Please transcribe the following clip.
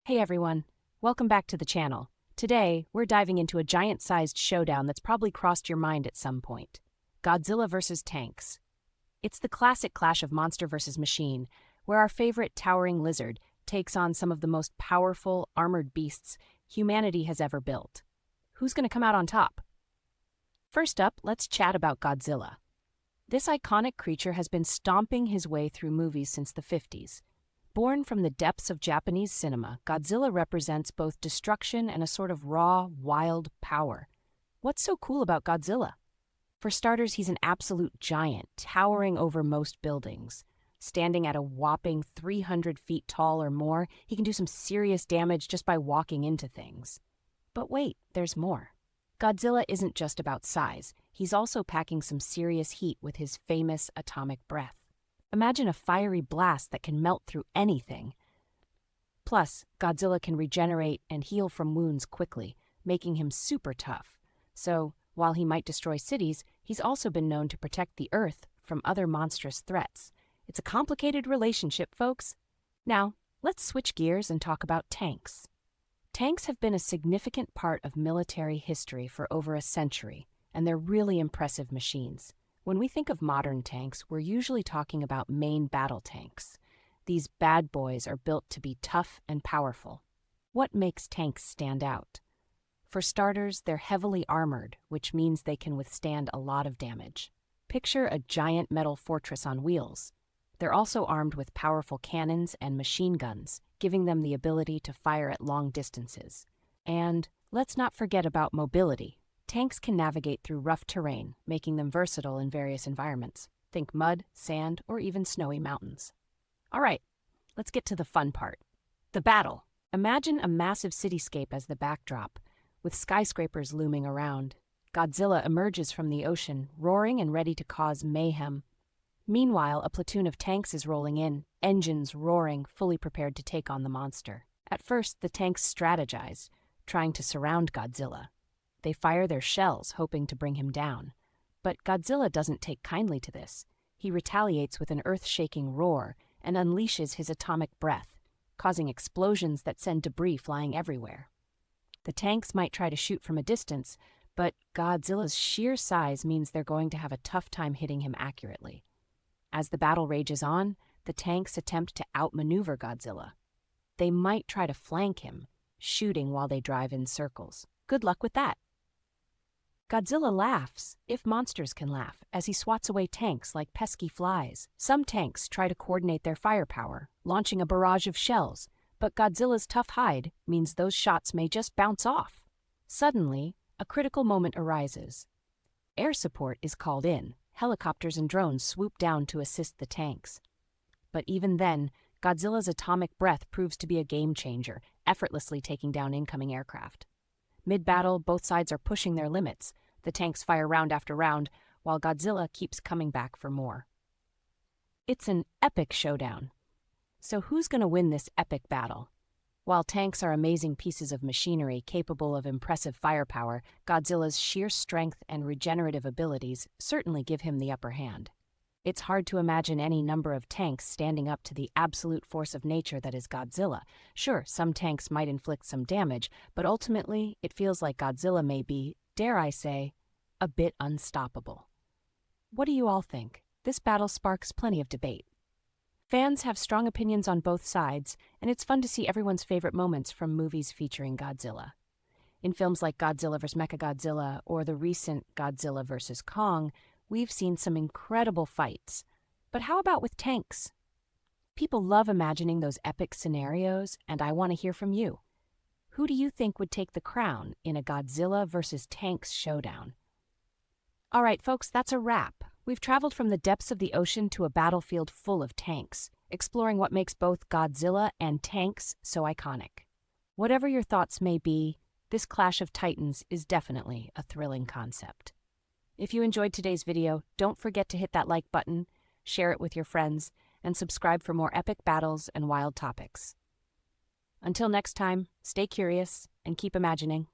Hey everyone, welcome back to the channel. Today, we're diving into a giant-sized showdown that's probably crossed your mind at some point. Godzilla vs. tanks. It's the classic clash of monster versus machine, where our favorite towering lizard takes on some of the most powerful, armored beasts humanity has ever built. Who's going to come out on top? First up, let's chat about Godzilla. This iconic creature has been stomping his way through movies since the 50s. Born from the depths of Japanese cinema, Godzilla represents both destruction and a sort of raw, wild power. What's so cool about Godzilla? For starters, he's an absolute giant, towering over most buildings. Standing at a whopping 300 feet tall or more, he can do some serious damage just by walking into things. But wait, there's more. Godzilla isn't just about size. He's also packing some serious heat with his famous atomic breath. Imagine a fiery blast that can melt through anything. Plus, Godzilla can regenerate and heal from wounds quickly, making him super tough. So, while he might destroy cities, he's also been known to protect the Earth from other monstrous threats. It's a complicated relationship, folks. Now, let's switch gears and talk about tanks. Tanks have been a significant part of military history for over a century, and they're really impressive machines. When we think of modern tanks, we're usually talking about main battle tanks. These bad boys are built to be tough and powerful. What makes tanks stand out? For starters, they're heavily armored, which means they can withstand a lot of damage. Picture a giant metal fortress on wheels. They're also armed with powerful cannons and machine guns, giving them the ability to fire at long distances. And let's not forget about mobility. Tanks can navigate through rough terrain, making them versatile in various environments. Think mud, sand, or even snowy mountains. All right, let's get to the fun part. The battle. Imagine a massive cityscape as the backdrop, with skyscrapers looming around. Godzilla emerges from the ocean, roaring and ready to cause mayhem. Meanwhile, a platoon of tanks is rolling in, engines roaring, fully prepared to take on the monster. At first, the tanks strategize, trying to surround Godzilla. They fire their shells, hoping to bring him down. But Godzilla doesn't take kindly to this. He retaliates with an earth-shaking roar and unleashes his atomic breath, causing explosions that send debris flying everywhere. The tanks might try to shoot from a distance, but Godzilla's sheer size means they're going to have a tough time hitting him accurately. As the battle rages on, the tanks attempt to outmaneuver Godzilla. They might try to flank him, shooting while they drive in circles. Good luck with that. Godzilla laughs, if monsters can laugh, as he swats away tanks like pesky flies. Some tanks try to coordinate their firepower, launching a barrage of shells, but Godzilla's tough hide means those shots may just bounce off. Suddenly, a critical moment arises. Air support is called in. Helicopters and drones swoop down to assist the tanks. But even then, Godzilla's atomic breath proves to be a game-changer, effortlessly taking down incoming aircraft. Mid-battle, both sides are pushing their limits. The tanks fire round after round, while Godzilla keeps coming back for more. It's an epic showdown. So who's going to win this epic battle? While tanks are amazing pieces of machinery capable of impressive firepower, Godzilla's sheer strength and regenerative abilities certainly give him the upper hand. It's hard to imagine any number of tanks standing up to the absolute force of nature that is Godzilla. Sure, some tanks might inflict some damage, but ultimately, it feels like Godzilla may be, dare I say, a bit unstoppable. What do you all think? This battle sparks plenty of debate. Fans have strong opinions on both sides, and it's fun to see everyone's favorite moments from movies featuring Godzilla. In films like Godzilla vs. Mechagodzilla or the recent Godzilla vs. Kong, we've seen some incredible fights. But how about with tanks? People love imagining those epic scenarios, and I want to hear from you. Who do you think would take the crown in a Godzilla vs. tanks showdown? All right, folks, that's a wrap. We've traveled from the depths of the ocean to a battlefield full of tanks, exploring what makes both Godzilla and tanks so iconic. Whatever your thoughts may be, this clash of titans is definitely a thrilling concept. If you enjoyed today's video, don't forget to hit that like button, share it with your friends, and subscribe for more epic battles and wild topics. Until next time, stay curious and keep imagining.